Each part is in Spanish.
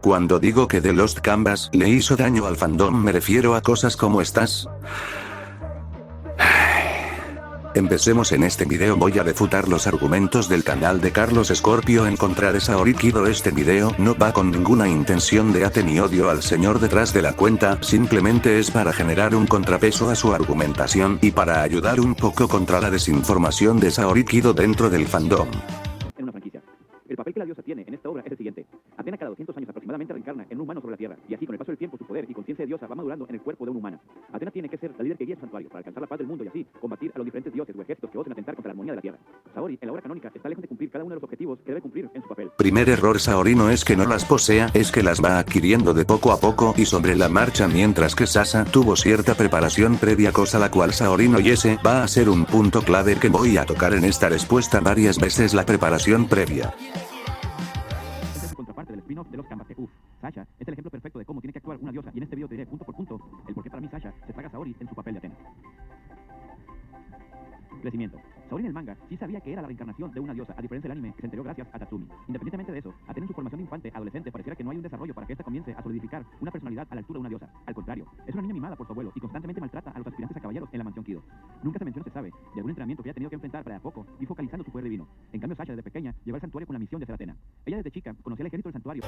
Cuando digo que The Lost Canvas le hizo daño al fandom me refiero a cosas como estas. Empecemos en este video. Voy a refutar los argumentos del canal de Carlos Scorpio en contra de Saori Kido. Este video no va con ninguna intención de hate ni odio al señor detrás de la cuenta, simplemente es para generar un contrapeso a su argumentación y para ayudar un poco contra la desinformación de Saori Kido dentro del fandom. En una franquicia. El papel que la diosa tiene en esta obra es el siguiente. Athena cada 200 años aproximadamente reencarna en un humano sobre la Tierra, y así con el paso del tiempo su poder y conciencia de diosa va madurando en el cuerpo de una humana. Athena tiene que ser la líder que guía su santuario para alcanzar la paz del mundo y así combatir a los diferentes dioses o ejércitos que osen atentar contra la armonía de la Tierra. Saori, en la obra canónica, está lejos de cumplir cada uno de los objetivos que debe cumplir en su papel. Primer error: Saori no es que no las posea, es que las va adquiriendo de poco a poco y sobre la marcha, mientras que Sasa tuvo cierta preparación previa, cosa la cual Saori no, y ese va a ser un punto clave que voy a tocar en esta respuesta varias veces: la preparación previa. Contraparte del spin-off de los Canvas. Sasha es el ejemplo perfecto de cómo tiene que actuar una diosa, y en este video te diré punto por punto el por qué para mí Sasha se traga a Saori en su papel de Athena. Crecimiento. Saori en el manga sí sabía que era la reencarnación de una diosa, a diferencia del anime que se enteró gracias a Tatsumi. Independientemente de eso, Athena en su formación de infante adolescente pareciera que no hay un desarrollo para que ésta comience a solidificar una personalidad a la altura de una diosa. Al contrario, es una niña mimada por su abuelo y constantemente maltrata a los aspirantes a caballeros en la mansión Kido. Nunca se menciona, se sabe, de algún entrenamiento que haya tenido que enfrentar para de a poco ir focalizando su poder divino. En cambio, Sasha desde pequeña lleva al santuario con la misión de ser Athena. Ella desde chica conocía el ejército del santuario.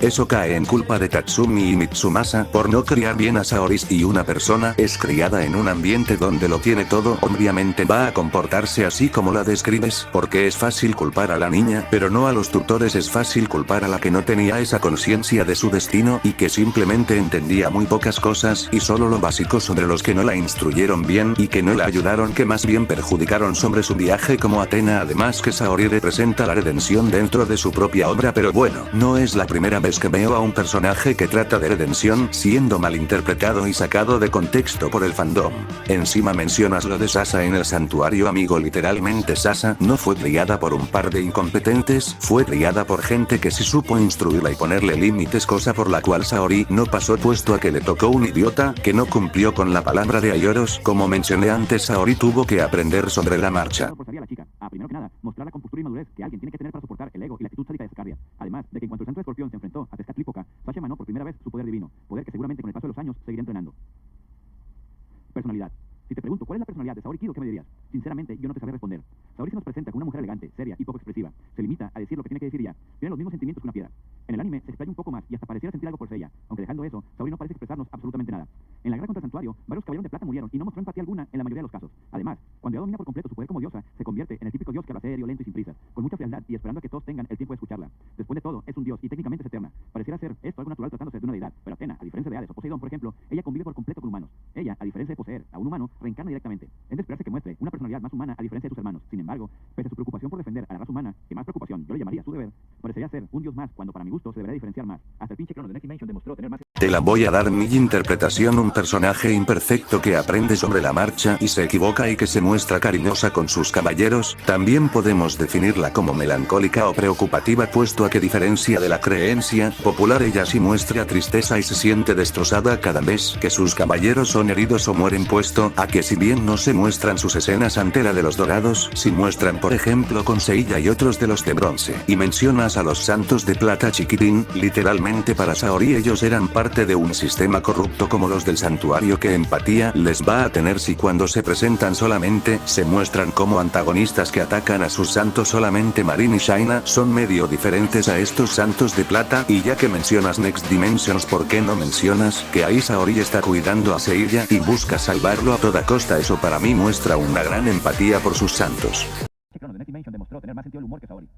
Eso cae en culpa de Tatsumi y Mitsumasa por no criar bien a Saori, y una persona es criada en un ambiente donde lo tiene todo, obviamente va a comportarse así como la describes, porque es fácil culpar a la niña, pero no a los tutores. Es fácil culpar a la que no tenía esa conciencia de su destino y que simplemente entendía muy pocas cosas y solo lo básico, sobre los que no la instruyeron bien y que no la ayudaron, que más bien perjudicaron sobre su viaje como Athena. Además que Saori representa la redención dentro de su propia obra, pero bueno, no es la primera vez que veo a un personaje que trata de redención siendo malinterpretado y sacado de contexto por el fandom. Encima mencionas lo de Sasa en el santuario. Amigo, literalmente Sasa no fue criada por un par de incompetentes, fue criada por gente que sí supo instruirla y ponerle límites, cosa por la cual Saori no pasó, puesto a que le tocó un idiota que no cumplió con la palabra de Aioros. Como mencioné antes, Saori tuvo que aprender sobre la marcha. La chica, primero que nada, mostrar la compostura y madurez que alguien tiene que tener para soportar el ego y la actitud sádica de Scardia. Además de que en cuanto el santo escorpión se enfrentó a Tezcatlipoca, Sasha emanó por primera vez su poder divino, poder que seguramente con el paso de los años seguirá entrenando. Personalidad. Si te pregunto cuál es la personalidad de Saori Kido, ¿qué me dirías? Sinceramente, yo no te sabría responder. Saori se nos presenta como una mujer elegante, seria y poco expresiva. Se limita a decir lo que tiene que decir y ya. Tiene los mismos sentimientos que una piedra. En el anime se explaya un poco más y hasta pareciera sentir algo por ella, aunque dejando eso, Saori no parece expresarnos absolutamente nada. En la guerra contra el santuario, varios caballeros de plata murieron y no mostró empatía alguna en la mayoría de los casos. Además, cuando ya domina por completo su poder como diosa, se convierte en el típico dios que habla serio, lento y sin prisas, con mucha frialdad y esperando a que todos tengan el tiempo de escucharla. Después de todo, es un dios y técnicamente es eterna. Pareciera ser esto algo natural tratándose de una deidad, pero Athena, a diferencia de Hades o Poseidón, por ejemplo, ella convive por completo con humanos. Ella, a diferencia de poseer a un humano, reencarna directamente. Es de esperarse que muestre una personalidad más humana a diferencia de sus hermanos. Sin embargo, pese a su preocupación por defender a la raza humana, que más preocupación yo le llamaría su deber, parecería ser un dios más cuando para mi gusto se debería diferenciar más. Hasta el pinche Crono de Next Dimension demostró tener más... Te la voy a dar mi interpretación: un personaje imperfecto que aprende sobre la marcha y se equivoca y que se muestra cariñosa con sus caballeros. También podemos definirla como melancólica o preocupativa, puesto a que diferencia de la creencia popular, ella sí muestra tristeza y se siente destrozada cada vez que sus caballeros son heridos o mueren, puesto a que si bien no se muestran sus escenas ante la de los dorados, sí muestran por ejemplo con Seiya y otros de los de bronce. Y mencionas a los santos de plata, chiquitín, literalmente para Saori ellos eran parte de un sistema corrupto como los del santuario. ¿Qué empatía les va a tener si cuando se presentan solamente se muestran como antagonistas que atacan a sus santos? Solamente Marin y Shaina son medio diferentes a estos santos de plata. Y ya que mencionas Next Dimensions, ¿por qué no mencionas que ahí Saori está cuidando a Seiya y busca salvarlo a toda costa? Eso para mí muestra una gran empatía por sus santos. Crono de Next Dimension demostró tener más sentido del humor que Saori.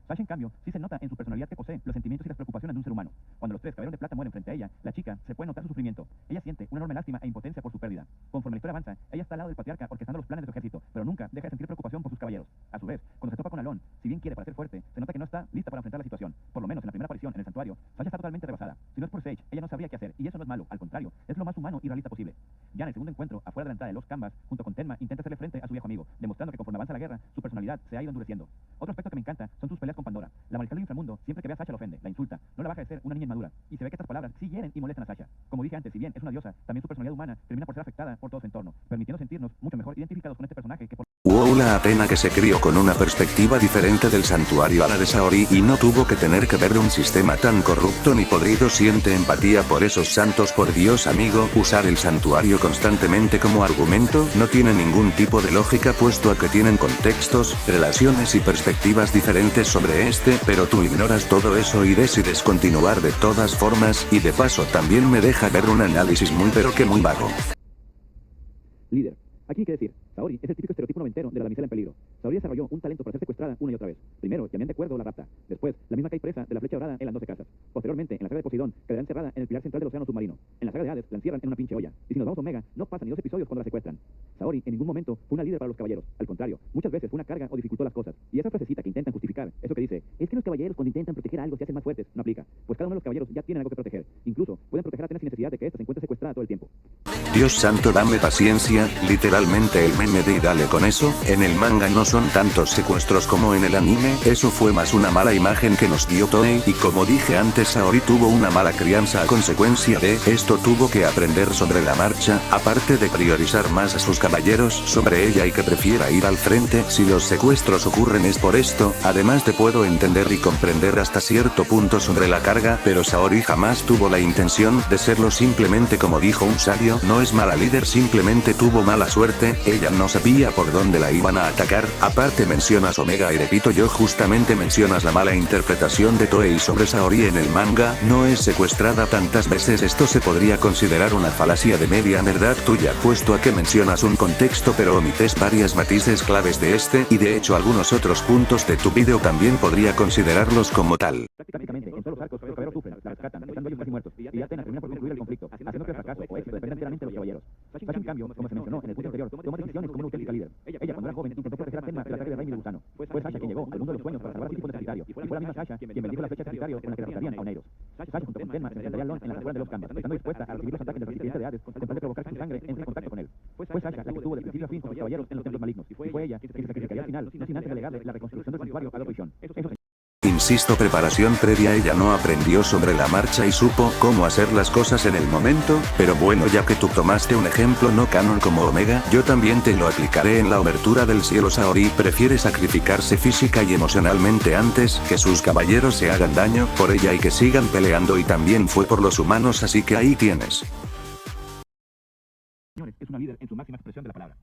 Sasha, en cambio, sí se nota en su personalidad que posee los sentimientos y las preocupaciones de un ser humano. Cuando los tres caballeros de plata mueren frente a ella, la chica se puede notar su sufrimiento. Ella siente una enorme lástima e impotencia por su pérdida. Conforme la historia avanza, ella está al lado del patriarca orquestando los planes de su ejército, pero nunca deja de sentir preocupación por sus caballeros. A su vez, cuando se topa con Alon, si bien quiere parecer fuerte, se nota que no está lista para enfrentar la situación. Por lo menos en la primera aparición en el santuario, Sasha está totalmente rebasada. Si no es por Sage, ella no sabría qué hacer, y eso no es malo, al contrario, es lo más humano y realista posible. Ya en el segundo encuentro, afuera de la entrada de los Canvas, junto con Tenma, intenta hacerle frente a su viejo amigo, demostrando que conforme avanza la guerra, su personalidad se ha ido endureciendo. Otro aspecto que me encanta son sus peleas con Pandora. La mariscal del inframundo, siempre que ve a Sasha la ofende, la insulta, no la baja de ser una niña inmadura, y se ve que estas palabras sí hieren y molestan a Sasha. Como dije antes, si bien es una diosa, también su personalidad humana termina por ser afectada por todo su entorno, permitiendo sentirnos mucho mejor identificados con este personaje que por Wow, la Atena que se crió con una perspectiva diferente del santuario a la de Saori y no tuvo que tener que ver un sistema tan corrupto ni podrido. Siente empatía por esos santos. Por Dios, amigo, usar el santuario constantemente como argumento no tiene ningún tipo de lógica, puesto a que tienen contextos, relaciones y perspectivas diferentes sobre este, pero tú ignoras todo eso y decides continuar de todas formas, y de paso también me deja ver un análisis muy pero que muy vago. Líder. Aquí hay que decir, Saori es el típico estereotipo noventero de la damisela en peligro. Saori desarrolló un talento para ser secuestrada una y otra vez. Primero, Yamián de Acuerdo la rapta. Después, la misma cae presa de la flecha dorada en las 12 casas. Posteriormente, en la saga de Poseidón, quedará encerrada en el pilar central del océano submarino. En la saga de Hades, la encierran en una pinche olla. Y si nos vamos a Omega, no pasan ni 2 episodios cuando la secuestran. Saori en ningún momento fue una líder para los caballeros. Al contrario, muchas veces fue una carga o dificultó las cosas. Y esa frasecita que intentan justificar, eso que dice, es que los caballeros cuando intentan proteger algo se hacen más fuertes, no aplica. Pues cada uno de los caballeros ya tienen algo que proteger. Incluso, pueden proteger a Atenas sin necesidad de que ésta se encuentre secuestrada todo el tiempo. Dios santo, dame paciencia, literalmente el meme de y dale con eso. En el manga no son tantos secuestros como en el anime, eso fue más una mala imagen que nos dio Toei, y como dije antes, Saori tuvo una mala crianza a consecuencia de esto. Tuvo que aprender sobre la marcha, aparte de priorizar más a sus caballeros sobre ella y que prefiera ir al frente. Si los secuestros ocurren es por esto. Además te puedo entender y comprender hasta cierto punto sobre la carga, pero Saori jamás tuvo la intención de serlo. Simplemente, como dijo un sabio, no es mala líder, simplemente tuvo mala suerte. Ella no sabía por dónde la iban a atacar. Aparte mencionas Omega y repito yo, justamente mencionas la mala interpretación de Toei sobre Saori en el manga. No es secuestrada tantas veces. Esto se podría considerar una falacia de media verdad tuya, puesto a que mencionas un contexto pero omites varias matices claves de este, y de hecho algunos otros puntos de tu video también podría considerarlos como tal. Prácticamente en todos los arcos los caballeros sufren, la rescatan, estando ellos casi muertos, y Atenas termina por concluir el conflicto, haciendo que el fracaso o éxito dependa enteramente de los caballeros. Sasha, en cambio, como se mencionó en el punto anterior, toma decisiones como una auténtica líder. Ella, cuando era joven, intentó proteger a Tenma del ataque de Reina y del gusano. Fue Sasha quien llegó al mundo de los sueños para salvar a su tipo de Sagitario, y fue la misma Sasha quien bendijo la flecha de Sagitario con la que derrotarían a Oneiros. Sasha junto con Tenma se enfrentaría a Lon en la afueras de los Canvas, estando dispuesta a recibir los ataques del recipiente de Hades con tal de provocar que su sangre entre en contacto con él. Fue Sasha la que estuvo de principio a fin con los caballeros en los templos malignos, y fue ella quien se sacrificaría al final, no sin antes delegarle la reconstrucción del santuario a la oposición. Insisto, preparación previa. Ella no aprendió sobre la marcha y supo cómo hacer las cosas en el momento, pero bueno, ya que tú tomaste un ejemplo no canon como Omega, yo también te lo aplicaré en la obertura del cielo. Saori prefiere sacrificarse física y emocionalmente antes que sus caballeros se hagan daño por ella y que sigan peleando, y también fue por los humanos, así que ahí tienes. Señores, es una líder en su máxima expresión de la palabra.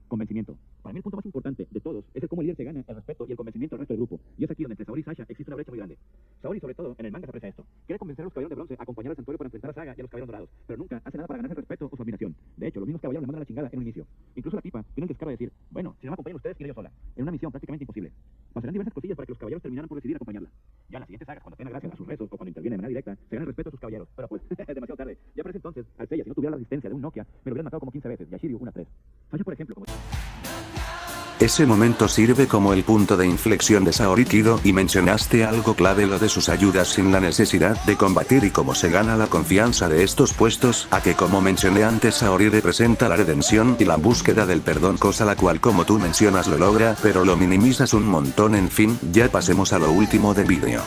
Convencimiento. Para mí el punto más importante de todos es el cómo el líder se gana el respeto y el convencimiento del resto del grupo. Y es aquí donde entre Saori y Sasha existe una brecha muy grande. Saori, sobre todo, en el manga se aprecia esto. Quiere convencer a los caballeros de bronce a acompañar al santuario para enfrentar a Saga y a los caballeros dorados, pero nunca hace nada para ganarse el respeto o su admiración. De hecho, los mismos caballeros le mandan a la chingada en un inicio. Incluso la tipa tiene el descaro de decir, bueno, si no me acompañan ustedes, iré yo sola. En una misión prácticamente imposible. Pasarán diversas cosillas para que los caballeros terminaran por decidir acompañarla. Ya en las siguientes sagas, cuando tenga gracias a sus rezos o cuando interviene de manera directa, se gana el respeto a sus caballeros. Pero pues, es demasiado tarde. Ya para ese entonces, al Seiya, si no tuviera la resistencia de un Nokia, me lo hubieran matado como 15 veces, y a Shiryu unas 3. Sasha, por ejemplo, como... Ese momento sirve como el punto de inflexión de Saori Kido, y mencionaste algo clave, lo de sus ayudas sin la necesidad de combatir y cómo se gana la confianza de estos puestos, a que como mencioné antes Saori representa la redención y la búsqueda del perdón, cosa la cual como tú mencionas lo logra, pero lo minimizas un montón. En fin, ya pasemos a lo último del vídeo.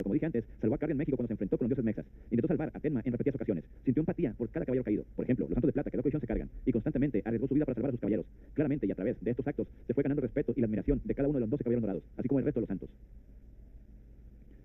Como dije antes, salvó a Carrie en México cuando se enfrentó con los dioses mexas. Intentó salvar a Tenma en repetidas ocasiones. Sintió empatía por cada caballero caído. Por ejemplo, los santos de plata que la cohesión se cargan. Y constantemente arriesgó su vida para salvar a sus caballeros. Claramente y a través de estos actos, se fue ganando el respeto y la admiración de cada uno de los 12 caballeros dorados, así como el resto de los santos.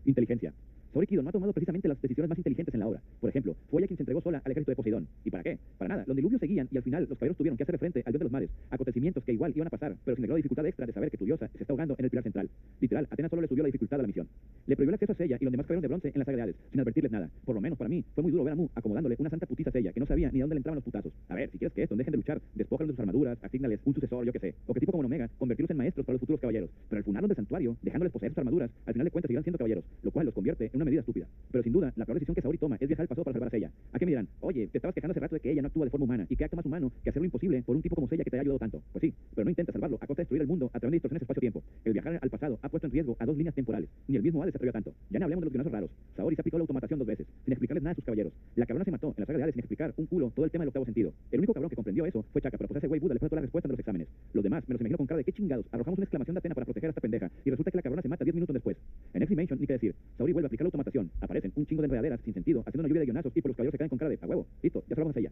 Inteligencia. Saori Kido no ha tomado precisamente las decisiones más inteligentes en la obra. Por ejemplo, fue ella quien se entregó sola al ejército de Poseidón. ¿Y para qué? Para nada. Los diluvios seguían y al final los caballeros tuvieron que hacerle frente al dios de los mares. Acontecimientos que igual iban a pasar, pero sin el grado de dificultad extra de saber que tu diosa se está ahogando en el pilar central. Literal, Atenas solo le subió la dificultad a la misión. Le prohibió el acceso a Seiya y los demás caballeros de bronce en la saga de Hades, sin advertirles nada. Por lo menos para mí, fue muy duro ver a Mu acomodándole una santa putiza a Seiya que no sabía ni a dónde le entraban los putazos. A ver, si quieres que esto dejen de luchar, despójalos de sus armaduras, asígnales un sucesor, yo que sé. O que tipo como en Omega, convertirlos en maestros para los futuros caballeros. Pero al funarlos del santuario, dejándoles poseer sus armaduras, al final de cuentas seguirán siendo caballeros, lo cual los convierte en una medida estúpida. Pero sin duda, la peor decisión que Saori toma es viajar al pasado para salvar a Seiya. ¿A qué me dirán? Oye, te estabas quejando hace rato de que ella no actúa de forma humana, y qué acto más humano que hacer lo imposible por un tipo como Seiya que te ha ayudado tanto. Pues sí, pero no intenta salvarlo a costa de destruir el mundo a través de distorsiones espacio-tiempo. El viajar al pasado ha puesto en riesgo a dos líneas temporales. Ni el mismo Hades se atrevió a tanto. Ya no hablemos de los guionazos raros. Saori se aplicó la automatación 2 veces, sin explicarles nada a sus caballeros. La cabrona se mató en la saga de Hades sin explicar un culo todo el tema del octavo sentido. El único cabrón que comprendió eso fue Chaka, pero pues ese güey Buda le fue todas las respuestas de los exámenes. Los demás me los imagino con cara de qué chingados. Arrojamos una exclamación de Atena para proteger a esta pendeja, y resulta que la cabrona se mata 10 minutos después. En X-Dimension, ni que decir, Saori vuelve a aplicar la automatación. Aparecen un chingo de enredaderas sin sentido, haciendo una lluvia de guionazos, y por los caballeros se caen con cara de a huevo. Listo, ya salvamos a ella.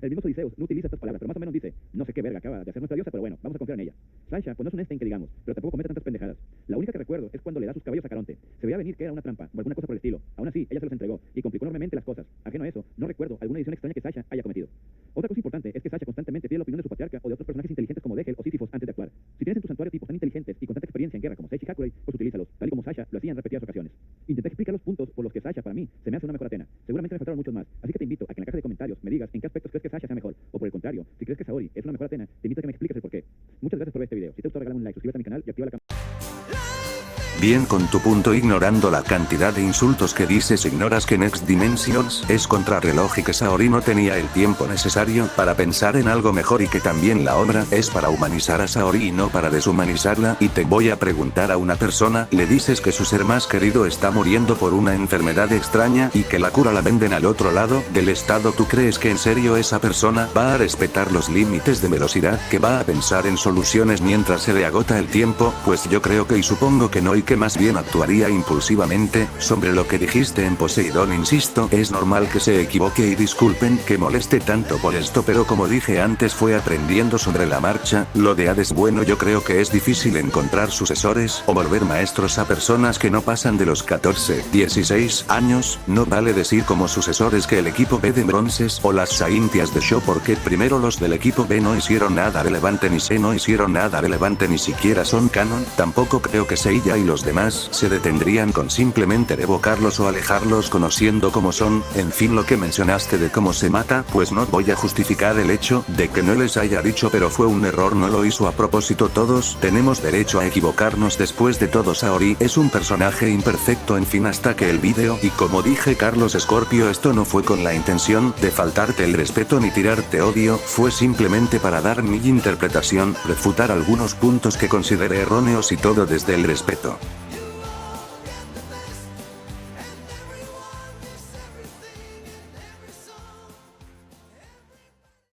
El mismo Odisseus no utiliza estas palabras, pero más o pues no es un Einstein que digamos, pero tampoco comete tantas pendejadas. La única que recuerdo es cuando le da sus cabellos a Caronte. Se veía venir que era una trampa o alguna cosa por el estilo. Aún así, ella se los entregó y complicó enormemente las cosas. Ajeno a eso, no recuerdo alguna edición extraña que Sasha haya cometido. Otra cosa importante es que Sasha constantemente pide la opinión de su patriarca o de otros personajes inteligentes como Degel o Sísifos antes de actuar. Si tienes en tu santuario tipos tan inteligentes y con tanta experiencia en guerra como Seishi Hakurei, pues utilízalos, tal y como Sasha lo hacía en repetidas ocasiones. Intenté explicar los puntos por los que Sasha para mí se me hace una mejor Athena. Seguramente me faltaron muchos más, así que te invito a que en la caja de comentarios me digas en qué aspectos crees que Sasha sea mejor, o por el contrario, si crees que Saori es una mejor Athena, te invito a que me expliques el porqué. Muchas gracias por ver este video. Si te gustó, regálame un like, suscríbete a mi canal y activa la campana. Bien con tu punto, ignorando la cantidad de insultos que dices, ignoras que Next Dimensions es contrarreloj y que Saori no tenía el tiempo necesario para pensar en algo mejor y que también la obra es para humanizar a Saori y no para deshumanizarla. Y te voy a preguntar, a una persona le dices que su ser más querido está muriendo por una enfermedad extraña y que la cura la venden al otro lado del estado. ¿Tú crees que en serio esa persona va a respetar los límites de velocidad, que va a pensar en soluciones mientras se le agota el tiempo? Pues yo creo que y supongo que no, y que más bien actuaría impulsivamente. Sobre lo que dijiste en Poseidón, insisto, es normal que se equivoque y disculpen que moleste tanto por esto, pero como dije antes, fue aprendiendo sobre la marcha. Lo de Hades, bueno, yo creo que es difícil encontrar sucesores o volver maestros a personas que no pasan de los 14, 16 años. No vale decir como sucesores que el equipo B de bronces o las Saintias de Show, porque primero los del equipo B no hicieron nada relevante, ni C no hicieron nada relevante, ni siquiera son canon. Tampoco creo que Seiya y los demás se detendrían con simplemente revocarlos o alejarlos conociendo cómo son. En fin, lo que mencionaste de cómo se mata, pues no voy a justificar el hecho de que no les haya dicho, pero fue un error, no lo hizo a propósito. Todos tenemos derecho a equivocarnos, después de todo Saori es un personaje imperfecto. En fin, hasta que el video, y como dije Carlos Scorpio, esto no fue con la intención de faltarte el respeto ni tirarte odio, fue simplemente para dar mi interpretación, refutar algunos puntos que consideré erróneos y todo desde el respeto.